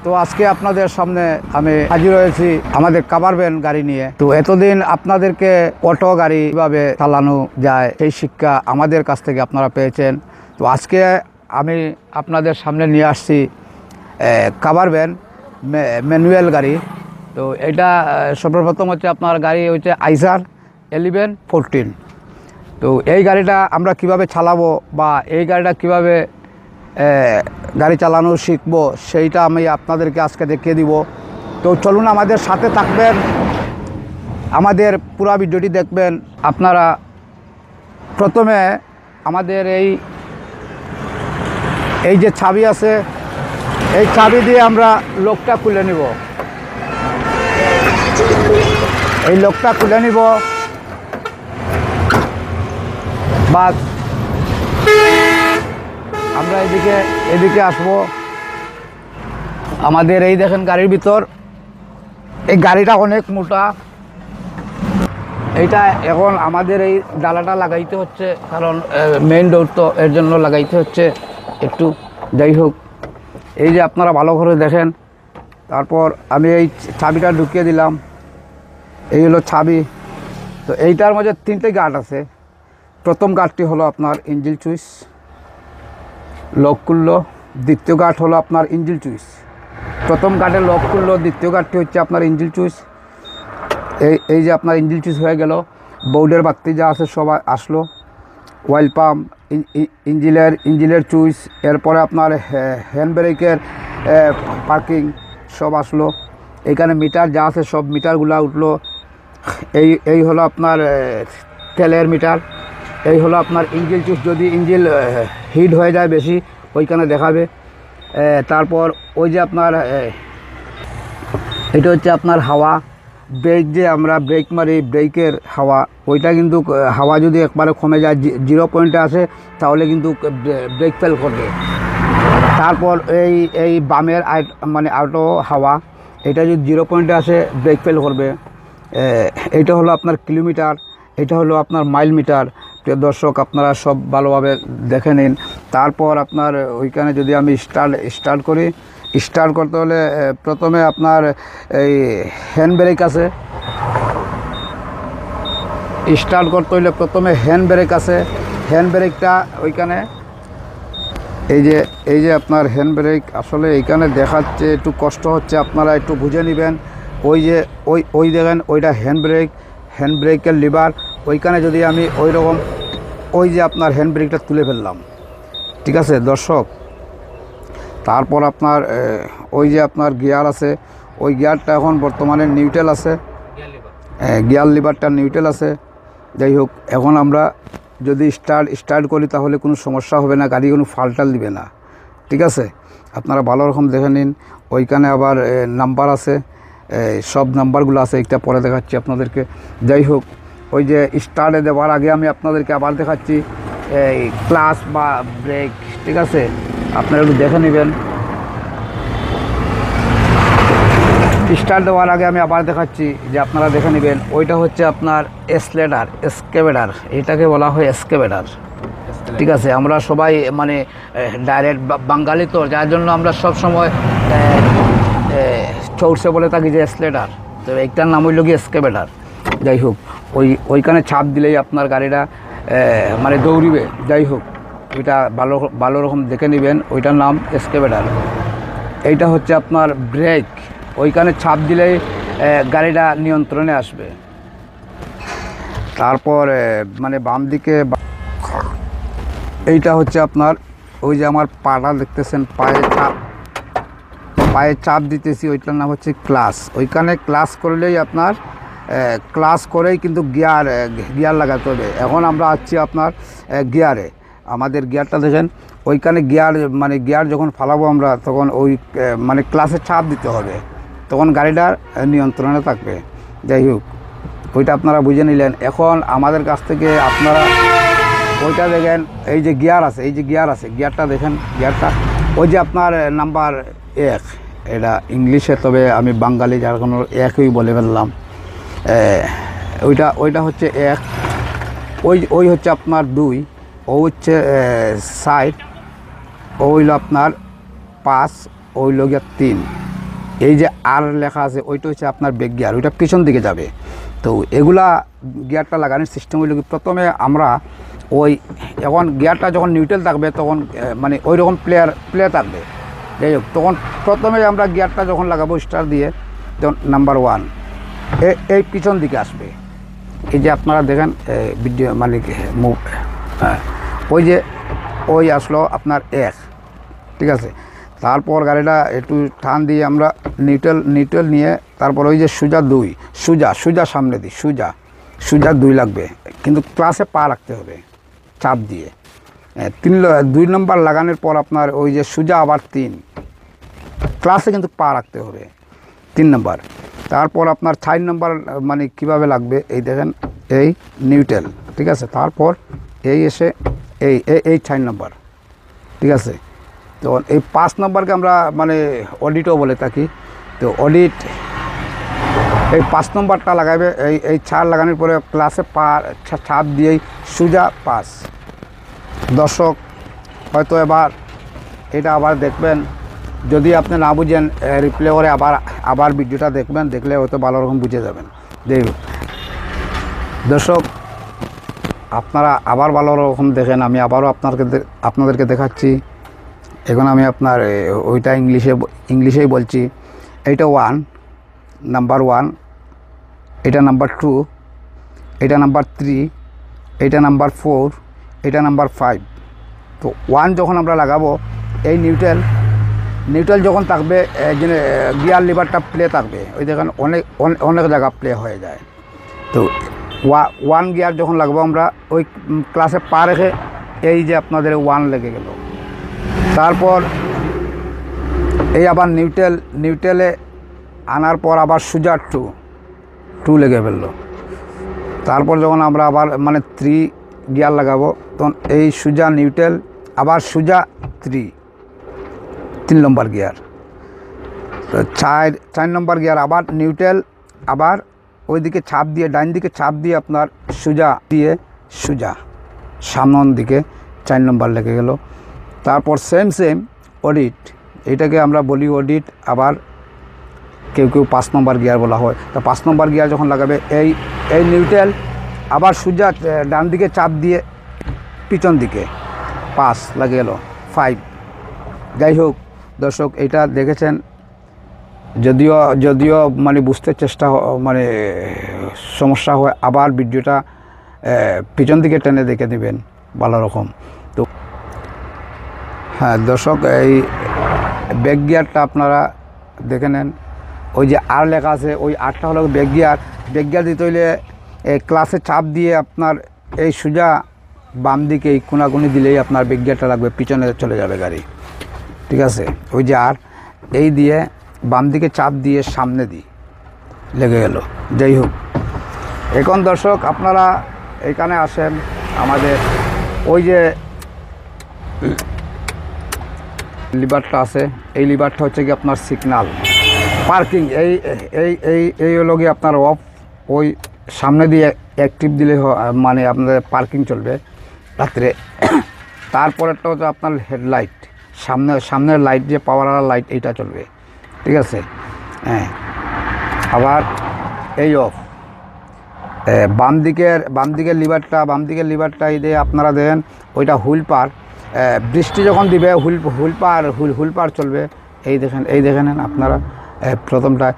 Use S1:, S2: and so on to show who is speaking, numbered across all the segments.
S1: তো আজকে আপনাদের সামনে আমি হাজির হয়েছি আমাদের কাভার ভ্যান গাড়ি নিয়ে। তো এতদিন আপনাদেরকে অটো গাড়ি কিভাবে চালানো যায় সেই শিক্ষা আমাদের কাছ থেকে আপনারা পেয়েছেন। তো আজকে আমি আপনাদের সামনে নিয়ে আসছি কাভার ভ্যান ম্যানুয়াল গাড়ি। তো এটা সর্বপ্রথম হচ্ছে আপনার গাড়ি হচ্ছে আইসার 1114। তো এই গাড়িটা আমরা কিভাবে চালাবো বা এই গাড়িটা কিভাবে গাড়ি চালানো শিখবো সেইটা আমি আপনাদেরকে আজকে দেখিয়ে দিব। তো চলুন আমাদের সাথে থাকবেন, আমাদের পুরো ভিডিওটি দেখবেন আপনারা। প্রথমে আমাদের এই যে চাবি আছে, এই চাবি দিয়ে আমরা লকটা খুলে নিব। এই লকটা খুলে নিব বা আমরা এদিকে আসবো। আমাদের এই দেখেন গাড়ির ভিতর, এই গাড়িটা অনেক মোটা। এইটা এখন আমাদের এই ডালাটা লাগাইতে হচ্ছে, কারণ মেইন ডোর তো এর জন্য লাগাইতে হচ্ছে একটু। যাই হোক, এই যে আপনারা ভালো করে দেখেন। তারপর আমি এই চাবিটা ঢুকিয়ে দিলাম। এই হলো চাবি। তো এইটার মধ্যে 3টে গার্ড আছে। প্রথম গার্ডটি হলো আপনার ইঞ্জিন সুইচ, লক খুললো। দ্বিতীয় গার্ড হলো আপনার ইঞ্জিন সুইচ। প্রথম গার্ডে লক খুললো, দ্বিতীয় গার্ডটি হচ্ছে আপনার ইঞ্জিন সুইচ। এই যে আপনার ইঞ্জিন সুইচ হয়ে গেল। বোর্ডের বাতি যা আছে সব আসলো। অয়েল পাম্প, ইঞ্জিনের সুইচ, এরপরে আপনার হ্যান্ড ব্রেকের পার্কিং সব আসলো। এখানে মিটার যা আছে সব মিটারগুলো উঠলো। এই হলো আপনার তেলের মিটার। এই হলো আপনার ইঞ্জিন সুইচ, যদি ইঞ্জিন হিট হয়ে যায় বেশি ওইখানে দেখাবে। তারপর ওই যে আপনার এটা হচ্ছে আপনার হাওয়া, ব্রেক যে আমরা ব্রেক মারি, ব্রেকের হাওয়া। ওইটা কিন্তু হাওয়া যদি একবারে কমে যায়, 0 পয়েন্টে আসে, তাহলে কিন্তু ব্রেক ফেল করবে। তারপর এই বামের মানে আউটো হাওয়া, এটা যদি 0 পয়েন্টে আসে ব্রেক ফেল করবে। এইটা হলো আপনার কিলোমিটার, এটা হলো আপনার মাইল মিটার। প্রিয় দর্শক, আপনারা সব ভালোভাবে দেখে নিন। তারপর আপনার ওইখানে যদি আমি স্টার্ট করি, স্টার্ট করতে হলে প্রথমে আপনার এই হ্যান্ড ব্রেক আছে। স্টার্ট করতে হলে প্রথমে হ্যান্ড ব্রেক আছে। হ্যান্ড ব্রেকটা ওইখানে এই যে আপনার হ্যান্ড ব্রেক আসলে এইখানে দেখাচ্ছে, একটু কষ্ট হচ্ছে, আপনারা একটু বুঝে নেবেন। ওই দেখেন, ওইটা হ্যান্ড ব্রেকের লিভার। ওইখানে যদি আমি ওই রকম ওই যে আপনার হ্যান্ড ব্রেকটা তুলে ফেললাম, ঠিক আছে দর্শক। তারপর আপনার ওই যে আপনার গিয়ার আছে, ওই গিয়ারটা এখন বর্তমানে নিউট্রাল আছে, গিয়ার লিভারটা নিউট্রাল আছে। যাই হোক, এখন আমরা যদি স্টার্ট করি তাহলে কোনো সমস্যা হবে না, গাড়ি কোনো ফাল্টাল দিবে না, ঠিক আছে। আপনারা ভালো রকম দেখে নিন। ওইখানে আবার নাম্বার আছে, সব নাম্বারগুলো আছে, একটা পরে দেখাচ্ছি আপনাদেরকে। যাই হোক, ওই যে স্টার্টে দেওয়ার আগে আমি আপনাদেরকে আবার দেখাচ্ছি এই ক্লাচ বা ব্রেক, ঠিক আছে। আপনারা একটু দেখে নেবেন। স্টার্ট দেওয়ার আগে আমি আবার দেখাচ্ছি যে আপনারা দেখে নেবেন। ওইটা হচ্ছে আপনার এসকেভেটার, এটাকে বলা হয় এসকেভেটার, ঠিক আছে। আমরা সবাই মানে ডাইরেক্ট বাঙালি তো, যার জন্য আমরা সব সময় চৌড়সে বলে থাকি যে এসলেটার। তো এইটার নাম হইল কি এসকেভেটার। যাই হোক, ওইখানে ছাপ দিলেই আপনার গাড়িটা মানে দৌড়িবে। যাই হোক, ওইটা ভালো রকম দেখে নেবেন, ওইটার নাম এসকেভেটার। এইটা হচ্ছে আপনার ব্রেক, ওইখানে ছাপ দিলেই গাড়িটা নিয়ন্ত্রণে আসবে। তারপর মানে বাম দিকে এইটা হচ্ছে আপনার ওই যে আমার পাটা দেখতেছেন, পায়ে চাপ দিতেছি, ওইটার নাম হচ্ছে ক্লাচ। ওইখানে ক্লাচ করলেই আপনার ক্লাচ করেই কিন্তু গিয়ার লাগাতে হবে। এখন আমরা আসছি আপনার গিয়ারে। আমাদের গিয়ারটা দেখেন, ওইখানে গিয়ার যখন ফালাবো আমরা, তখন ওই মানে ক্লাচে চাপ দিতে হবে, তখন গাড়িটার নিয়ন্ত্রণে থাকবে। যাই হোক, ওইটা আপনারা বুঝে নিলেন। এখন আমাদের কাছ থেকে আপনারা ওইটা দেখেন, এই যে গিয়ার আছে, গিয়ারটা দেখেন, গিয়ারটা ওই যে আপনার নাম্বার 1, এটা ইংলিশে, তবে আমি বাঙালি যার কোনো একই বলে ফেললাম। ওইটা হচ্ছে 1, ওই হচ্ছে আপনার 2, ও হচ্ছে 7, ও হইল আপনার 5, ও হইল গিয়া 3। এই যে আর লেখা আছে ওইটা হচ্ছে আপনার ব্রেক গিয়ার, ওইটা পিছন দিকে যাবে। তো এগুলা গিয়ারটা লাগানোর সিস্টেম হইল কি, প্রথমে আমরা ওই এখন গিয়ারটা যখন নিউট্রাল থাকবে তখন মানে ওই রকম প্লে থাকবে, যাই হোক তখন প্রথমে আমরা গিয়ারটা যখন লাগাবো স্টার দিয়ে, তখন নাম্বার 1 এই পিছন দিকে আসবে। এই যে আপনারা দেখেন ভিডিও মানে মুভ, ওই যে ওই আসলো আপনার 1, ঠিক আছে। তারপর গাড়িটা একটু টান দিয়ে আমরা নিউট্রাল নিয়ে তারপর ওই যে সোজা সামনে দিই, সোজা 2 লাগবে, কিন্তু ক্লাসে পা রাখতে হবে চাপ দিয়ে। 2 নম্বর লাগানোর পর আপনার ওই যে সোজা আবার 3, ক্লাসে কিন্তু পা রাখতে হবে 3 নম্বর। তারপর আপনার 4 নম্বর মানে কিভাবে লাগবে এই দেখেন, এই নিউট্রাল, ঠিক আছে। তারপর এই এসে এই 4 নম্বর, ঠিক আছে। তো এই 5 নম্বরকে আমরা মানে অডিটও বলে থাকি। তো অডিট এই 5 নম্বরটা লাগাবে, এই 4 লাগানোর পরে ক্লাসে পা ছাপ দিয়েই সোজা 5। দর্শক হয়তো এটা আবার দেখবেন, যদি আপনি না বুঝেন রিপ্লে করে আবার ভিডিওটা দেখবেন, দেখলে হয়তো ভালো রকম বুঝে যাবেন। দর্শক আপনারা আবার ভালো রকম দেখেন, আমি আবারও আপনাদেরকে দেখাচ্ছি। এখন আমি আপনার ওইটা ইংলিশেই বলছি। এইটা নাম্বার 1, এটা নাম্বার 2, এটা নাম্বার 3, এটা নাম্বার 4, এটা নাম্বার 5। তো 1 যখন আমরা লাগাবো, এই নিউট্রাল যখন থাকবে গিয়ার লিভারটা প্লে থাকবে, ওই দেখেন অনেক জায়গা প্লে হয়ে যায়। তো 1 গিয়ার যখন লাগবো আমরা ওই ক্লাসে পা রেখে এই যে আপনাদের 1 লেগে গেল। তারপর এই আবার নিউট্রালে আনার পর আবার সোজা 2 লেগে ফেললো। তারপর যখন আমরা আবার মানে 3 গিয়ার লাগাবো, তখন এই সোজা নিউট্রাল আবার সোজা 3 নম্বর গিয়ার। তো 4 নম্বর গিয়ার আবার নিউট্রাল, আবার ওইদিকে ছাপ দিয়ে ডাইন দিকে ছাপ দিয়ে আপনার সোজা সামনের দিকে 4 নম্বর লেগে গেল। তারপর সেম অডিট, এটাকে আমরা বলি অডিট, আবার কেউ 5 নম্বর গিয়ার বলা হয়। তো 5 নম্বর গিয়ার যখন লাগাবে এই নিউট্রাল আবার সোজা ডান দিকে চাপ দিয়ে পিছন দিকে 5 লাগে গেল 5। যাই হোক দর্শক, এটা দেখেছেন, যদিও মানে বুঝতে মানে সমস্যা হয়, আবার ভিডিওটা পিছন দিকে টেনে দেখে দেবেন ভালো রকম। তো হ্যাঁ দর্শক, এই ব্রেক গিয়ারটা আপনারা দেখে নেন, ওই যে আর লেখা আছে ওই আরটা হলো ব্রেক গিয়ার দিতে হইলে ক্লাসে চাপ দিয়ে আপনার এই সোজা বাম দিকে এই কোনাকুনি দিলেই আপনার ব্রেক গিয়ারটা লাগবে, পিছনে চলে যাবে গাড়ি, ঠিক আছে। ওই যে আর এই দিয়ে বাম দিকে চাপ দিয়ে সামনে দিই, লেগে গেল। যাই হোক, এখন দর্শক আপনারা এখানে আসেন, আমাদের ওই যে লিভারটা আছে, এই লিভারটা হচ্ছে কি আপনার সিগনাল পার্কিং, এই হলো কি আপনার অফ, ওই সামনে দিয়ে অ্যাক্টিভ দিলে মানে আপনাদের পার্কিং চলবে রাত্রে। তারপরেরটা হচ্ছে আপনার হেডলাইট, সামনের লাইট, যে পাওয়ার লাইট, এইটা চলবে, ঠিক আছে। হ্যাঁ, আবার এই অফ, বাম দিকের লিভারটা এই দিয়ে আপনারা দেন, ওইটা হুইল পার, বৃষ্টি যখন দিবে হুইল পার চলবে। এই দেখেন আপনারা, প্রথমটায়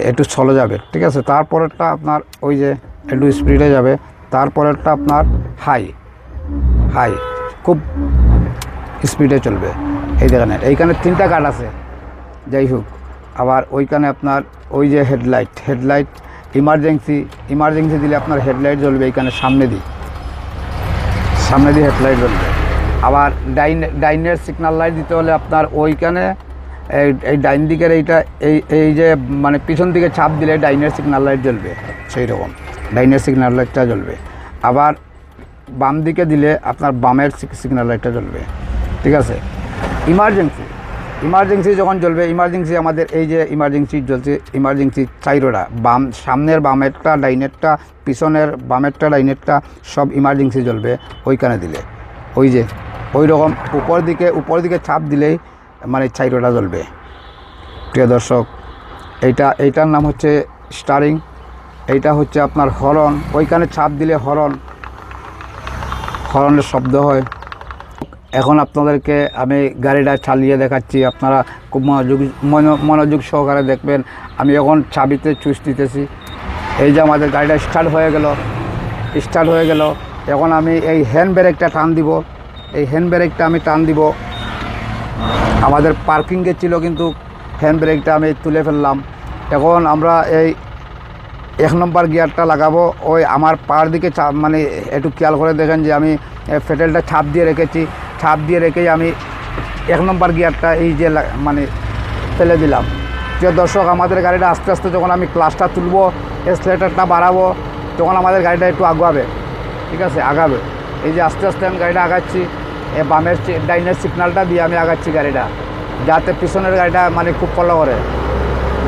S1: একটু চলে যাবে, ঠিক আছে। তারপরেরটা আপনার ওই যে একটু স্পিডে যাবে, তারপরেরটা আপনার হাই খুব স্পিডে চলবে। এই দেখেন এইখানে 3টা কাট আছে। যাই হোক, আবার ওইখানে আপনার ওই যে হেডলাইট ইমার্জেন্সি দিলে আপনার হেডলাইট জ্বলবে, এইখানে সামনে দিয়ে হেডলাইট জ্বলবে। আবার ডাইনের সিগন্যাল লাইট দিতে হলে আপনার ওইখানে এই ডাইন দিকের এই যে মানে পিছন দিকে ছাপ দিলে ডাইনের সিগন্যাল লাইট জ্বলবে, সেই রকম ডাইনের সিগন্যাল লাইটটা জ্বলবে। আবার বাম দিকে দিলে আপনার বামের সিগন্যাল লাইটটা জ্বলবে, ঠিক আছে। ইমার্জেন্সি যখন জ্বলবে, আমাদের এই যে ইমার্জেন্সি জ্বলছে, ইমার্জেন্সি চাইরোটা, সামনের বামেরটা ডাইনেরটা, পিছনের বামেরটা ডাইনেরটা সব ইমার্জেন্সি জ্বলবে ওইখানে দিলে। ওই যে ওই রকম উপর দিকে ছাপ দিলেই মানে চাইরোটা জ্বলবে, প্রিয় দর্শক, এইটার নাম হচ্ছে স্টারিং, এইটা হচ্ছে আপনার হর্ন। ওইখানে চাপ দিলে হর্নের শব্দ হয়। এখন আপনাদেরকে আমি গাড়িটা চালিয়ে দেখাচ্ছি, আপনারা খুব মনোযোগ সহকারে দেখবেন। আমি এখন চাবিতে চুষ দিতেছি। এই যে আমাদের গাড়িটা স্টার্ট হয়ে গেল। এখন আমি এই হ্যান্ড ব্রেকটা টান দিব। এই হ্যান্ড ব্রেকটা আমি টান দিব। আমাদের পার্কিংয়ে ছিল, কিন্তু হ্যান্ড ব্রেকটা আমি তুলে ফেললাম। এখন আমরা এই 1 নম্বর গিয়ারটা লাগাবো। ওই আমার পার দিকে মানে একটু খেয়াল করে দেখেন যে আমি ফেটেলটা ছাপ দিয়ে রেখেই আমি 1 নম্বর গিয়ারটা এই যে মানে ফেলে দিলাম। প্রিয় দর্শক, আমাদের গাড়িটা আস্তে আস্তে যখন আমি ক্লাচটা তুলবো, এক্সেলারেটরটা বাড়াবো, তখন আমাদের গাড়িটা একটু আগাবে। ঠিক আছে, আগাবে। এই যে আস্তে আস্তে আমি গাড়িটা আগাচ্ছি, বামের ডাইনের সিগনালটা দিয়ে আমি আগাচ্ছি গাড়িটা, যাতে পিছনের গাড়িটা মানে খুব ফলো করে।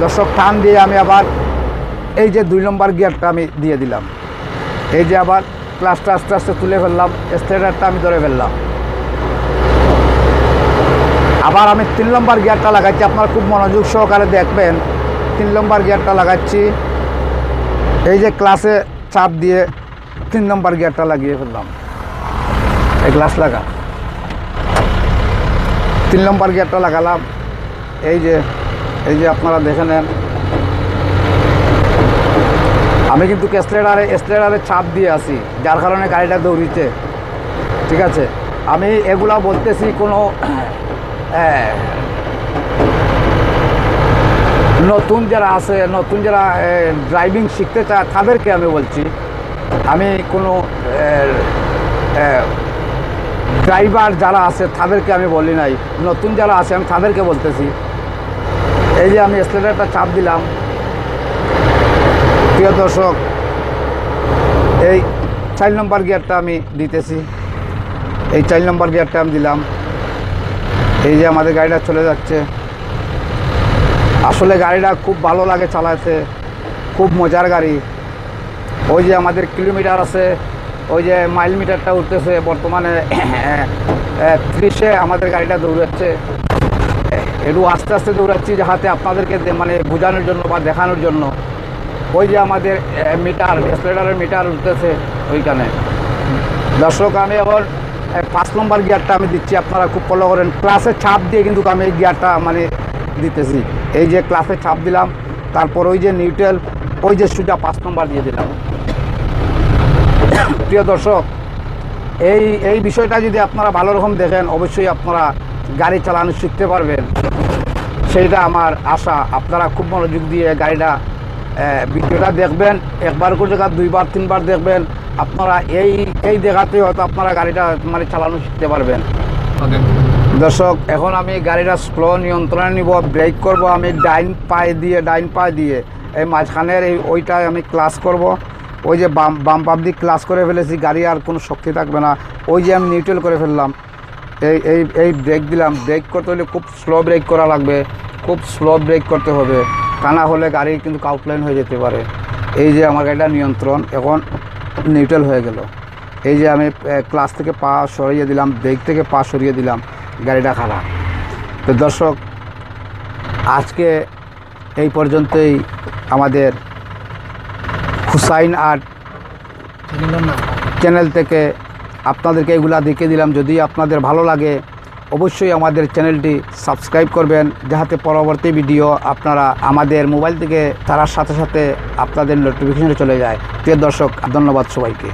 S1: দর্শক, টান দিয়ে আমি আবার এই যে 2 নম্বর গিয়ারটা আমি দিয়ে দিলাম। এই যে আবার ক্লাচটা আস্তে আস্তে তুলে ফেললাম, এক্সেলারেটরটা আমি ধরে ফেললাম। আবার আমি 3 নম্বর গিয়ারটা লাগাচ্ছি। আপনারা খুব মনোযোগ সহকারে দেখবেন। 3 নম্বর গিয়ারটা লাগাচ্ছি। এই যে ক্লাসে চাপ দিয়ে 3 নম্বর গিয়ারটা লাগিয়ে ফেললাম। এই ক্লাস লাগা 3 নম্বর গিয়ারটা লাগালাম। এই যে আপনারা দেখে নেন, আমি কিন্তু এক্সেলারেটরে চাপ দিয়ে আসি, যার কারণে গাড়িটা দৌড়িছে। ঠিক আছে, আমি এগুলা বলতেছি কোনো নতুন যারা ড্রাইভিং শিখতে চায় তাদেরকে আমি বলছি। আমি কোনো ড্রাইভার যারা আছে তাদেরকে আমি বলি নাই, নতুন যারা আছে আমি তাদেরকে বলতেছি। এই যে আমি এক্সেলারেটরটা চাপ দিলাম। প্রিয় দর্শক, এই 4 নম্বর গিয়ারটা আমি দিতেছি। এই 4 নম্বর গিয়ারটা আমি দিলাম। এই যে আমাদের গাড়িটা চলে যাচ্ছে। আসলে গাড়িটা খুব ভালো লাগে চালাতে, খুব মজার গাড়ি। ওই যে আমাদের কিলোমিটার আছে, ওই যে মাইল মিটারটা উঠতেছে। বর্তমানে 30-এ আমাদের গাড়িটা দৌড়াচ্ছে। একটু আস্তে আস্তে দৌড়াচ্ছি, যাতে আপনাদেরকে মানে বোঝানোর জন্য বা দেখানোর জন্য। ওই যে আমাদের মিটার, এক্সেলারেটরের মিটার উঠতেছে ওইখানে। দর্শক, আমি এখন 5 নম্বর গিয়ারটা আমি দিচ্ছি, আপনারা খুব ফলো করেন। ক্লাসে চাপ দিয়ে কিন্তু আমি এই গিয়ারটা মানে দিতেছি। এই যে ক্লাসে চাপ দিলাম, তারপর ওই যে নিউট্রাল, ওই যে সোজা 5 নম্বর দিয়ে দিলাম। প্রিয় দর্শক, এই বিষয়টা যদি আপনারা ভালো রকম দেখেন, অবশ্যই আপনারা গাড়ি চালানো শিখতে পারবেন, সেইটা আমার আশা। আপনারা খুব মনোযোগ দিয়ে গাড়িটা ভিডিওটা দেখবেন। একবার করে জায়গা 2বার 3বার দেখবেন। আপনারা এই জায়গাতে হয়তো আপনারা গাড়িটা মানে চালানো শিখতে পারবেন। দর্শক, এখন আমি গাড়িটা স্লো নিয়ন্ত্রণে নিব, ব্রেক করব। আমি ডাইন পায়ে দিয়ে এই মাঝখানের ওইটায় আমি ক্লাচ করব। ওই যে বাম পাপ দিয়ে ক্লাচ করে ফেলেছি, গাড়ি আর কোনো শক্তি থাকবে না। ওই যে আমি নিউট্রাল করে ফেললাম। এই ব্রেক দিলাম। ব্রেক করতে হলে খুব স্লো ব্রেক করা লাগবে, খুব স্লো ব্রেক করতে হবে, তা না হলে গাড়ি কিন্তু আউটলাইন হয়ে যেতে পারে। এই যে আমার গাড়িটা নিয়ন্ত্রণ এখন নিউট্রাল হয়ে গেল। এই যে আমি ক্লাচ থেকে পা সরিয়ে দিলাম, ব্রেক থেকে পা সরিয়ে দিলাম, গাড়িটা খারাপ। তো দর্শক, আজকে এই পর্যন্তই। আমাদের হুসাইন আর্ট চ্যানেল থেকে আপনাদেরকে এগুলা দেখিয়ে দিলাম। যদি আপনাদের ভালো লাগে, অবশ্যই আমাদের চ্যানেলটি সাবস্ক্রাইব করবেন, যাতে পরবর্তী ভিডিও আপনারা আমাদের মোবাইল থেকে তার সাথে সাথে আপনাদের নোটিফিকেশনে চলে যায়। প্রিয় দর্শক, ধন্যবাদ সবাইকে।